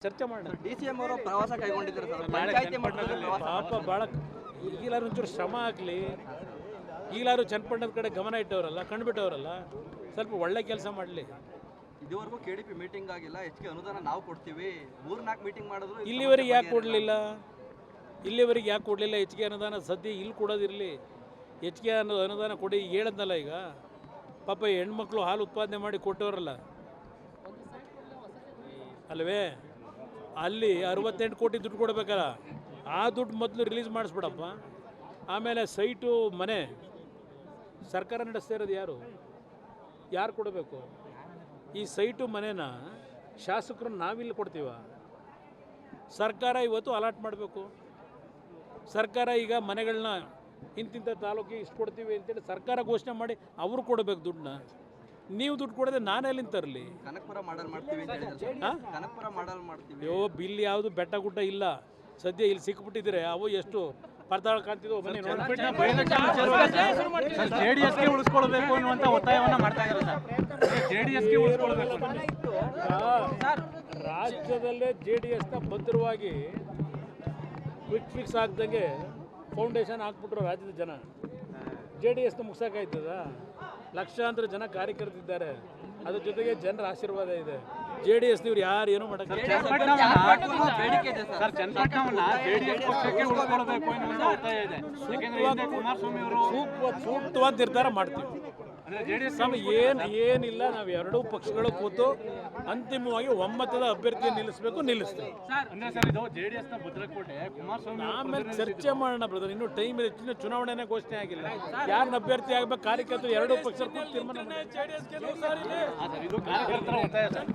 ಚರ್ಚೆ ಮಾಡೋಣ. DCM ಅವರು ಪ್ರವಾಸ ಕೈಗೊಂಡಿದ್ದಾರೆ ಸರ್, ಪಂಚಾಯತಿ ಮಟ್ಟದಲ್ಲಿ ಪ್ರವಾಸ. ಪಾಪ ಭಾಳ ಈಗಲಾರು ಒಂಚೂರು ಶ್ರಮ ಆಗಲಿ, ಈಗಲಾರು ಚನ್ನಪಟ್ಟಣದ ಕಡೆ ಗಮನ ಇಟ್ಟವರಲ್ಲ, ಕಂಡುಬಿಟ್ಟವರಲ್ಲ, ಸ್ವಲ್ಪ ಒಳ್ಳೆ ಕೆಲಸ ಮಾಡಲಿ. ಇದುವರೆಗೂ KDP ಮೀಟಿಂಗ್ ಆಗಿಲ್ಲ, ಹೆಚ್ಚಿಗೆ ಅನುದಾನ ನಾವು ಕೊಡ್ತೀವಿ, 3-4 ಮೀಟಿಂಗ್ ಮಾಡಿದ್ರು ಇಲ್ಲಿವರೆಗೆ ಯಾಕೆ ಕೊಡಲಿಲ್ಲ? ಇಲ್ಲಿವರೆಗೆ ಯಾಕೆ ಕೊಡಲಿಲ್ಲ ಹೆಚ್ಚಿಗೆ ಅನುದಾನ? ಸದ್ಯ ಇಲ್ಲಿ ಕೊಡೋದಿರಲಿ, ಹೆಚ್ಚಿಗೆ ಅನುದಾನ ಕೊಡಿ ಹೇಳದ್ನಲ್ಲ. ಈಗ ಪಾಪ ಹೆಣ್ಮಕ್ಳು ಹಾಲು ಉತ್ಪಾದನೆ ಮಾಡಿ ಕೊಟ್ಟವರಲ್ಲ ಅಲ್ವೇ, ಅಲ್ಲಿ 68 ಕೋಟಿ ದುಡ್ಡು ಕೊಡಬೇಕಲ್ಲ, ಆ ದುಡ್ಡು ಮೊದಲು ರಿಲೀಸ್ ಮಾಡಿಸ್ಬಿಡಪ್ಪ. ಆಮೇಲೆ ಸೈಟು ಮನೆ ಸರ್ಕಾರ ನಡೆಸ್ತಾ ಇರೋದು ಯಾರು ಕೊಡಬೇಕು? ಈ ಸೈಟು ಮನೆನ ಶಾಸಕರು ನಾವಿಲ್ಲಿ ಕೊಡ್ತೀವ? ಸರ್ಕಾರ ಇವತ್ತು ಅಲಾಟ್ ಮಾಡಬೇಕು. ಸರ್ಕಾರ ಈಗ ಮನೆಗಳನ್ನ ಇಂತಿಂಥ ತಾಲೂಕಿಗೆ ಇಷ್ಟು ಕೊಡ್ತೀವಿ ಅಂತೇಳಿ ಸರ್ಕಾರ ಘೋಷಣೆ ಮಾಡಿ ಅವರು ಕೊಡಬೇಕು ದುಡ್ಡನ್ನ. ನೀವು ದುಡ್ಡು ಕೊಡದೆ ನಾನೆಲ್ಲಿಂದ ತರಲಿ? ಕನಕಪುರ ಮಾಡಲ್ ಮಾಡ್ತೀವಿ ಅಂತ ಹೇಳಿದ್ರು. ಕನಕಪುರ ಮಾಡಲ್ ಮಾಡ್ತೀವಿ. ಅಯ್ಯೋ, ಬಿಲ್ ಯಾವುದು ಬೆಟ್ಟ ಗುಡ್ಡ ಇಲ್ಲ ಸದ್ಯ. ಇಲ್ಲಿ ಸಿಕ್ಬಿಟ್ಟಿದ್ರೆ ಅವು ಎಷ್ಟು ಪರ್ದಾಳ ಕಾಣ್ತಿದ್ವು. ಬನ್ನಿ JDSಗೆ ಉಳಿಸ್ಕೊಳ್ಬೇಕು ಅನ್ನುವಂಥ ಒತ್ತಾಯವನ್ನ ಮಾಡ್ತಾ ಇದ್ದಾರೆ ಸರ್. JDSಗೆ ಉಳಿಸ್ಕೊಳ್ಬೇಕು. ರಾಜ್ಯದಲ್ಲೇ JDSನ ಭದ್ರವಾಗಿ ಕ್ವಿಕ್ ಫಿಕ್ಸ್ ಆಗ್ದಂಗೆ ಫೌಂಡೇಶನ್ ಹಾಕ್ಬಿಟ್ರು ರಾಜ್ಯದ ಜನ. JDSನ ಮುಗ್ಸೋಕ್ಕಾಯ್ತದ? ಲಕ್ಷಾಂತರ ಜನ ಕಾರ್ಯಕರ್ತರಿದ್ದಾರೆ, ಅದ್ರ ಜೊತೆಗೆ ಜನರ ಆಶೀರ್ವಾದ ಇದೆ. JDS ಇವ್ರು ಯಾರು ಏನೂ ಮಾಡೋಕ್ಕೆ ಬೇಡಿಕೆ ಇದೆ ಸರ್. ಚನ್ನಪಟ್ಟಣವನ್ನ JDS ಪಕ್ಷಕ್ಕೆ ಉಳಿಸ್ಕೊಳ್ಬೇಕು ಅನ್ನುವಂಥ ಒತ್ತಾಯ ಇದೆ. ಯಾಕೆಂದ್ರೆ ಕುಮಾರಸ್ವಾಮಿ ಅವರು ಸೂಕ್ತವಾದ ನಿರ್ಧಾರ ಮಾಡ್ತೀವಿ. ಏನಿಲ್ಲ, ನಾವು ಎರಡೂ ಪಕ್ಷಗಳು ಕೂತು ಅಂತಿಮವಾಗಿ ಒಮ್ಮತದ ಅಭ್ಯರ್ಥಿ ನಿಲ್ಲಿಸ್ತೀವಿ. ಅಂದ್ರೆ ಸರ್, ಇದು JDSನ ಭದ್ರಕೋಟೆ ಕುಮಾರಸ್ವಾಮಿ ಆಮೇಲೆ ಚರ್ಚೆ ಮಾಡೋಣ ಬ್ರದರ್. ಇನ್ನೂ ಟೈಮ್ ಇದೆ, ಇನ್ನು ಚುನಾವಣೆನೇ ಘೋಷಣೆ ಆಗಿಲ್ಲ. ಯಾರನ್ನ ಅಭ್ಯರ್ಥಿ ಆಗ್ಬೇಕು ಕಾರ್ಯಕರ್ತರು ಎರಡೂ ಪಕ್ಷ ತೀರ್ಮಾನ. ಇದು ಕಾರ್ಯಕರ್ತರ ಒತ್ತಾಯ ಸರ್.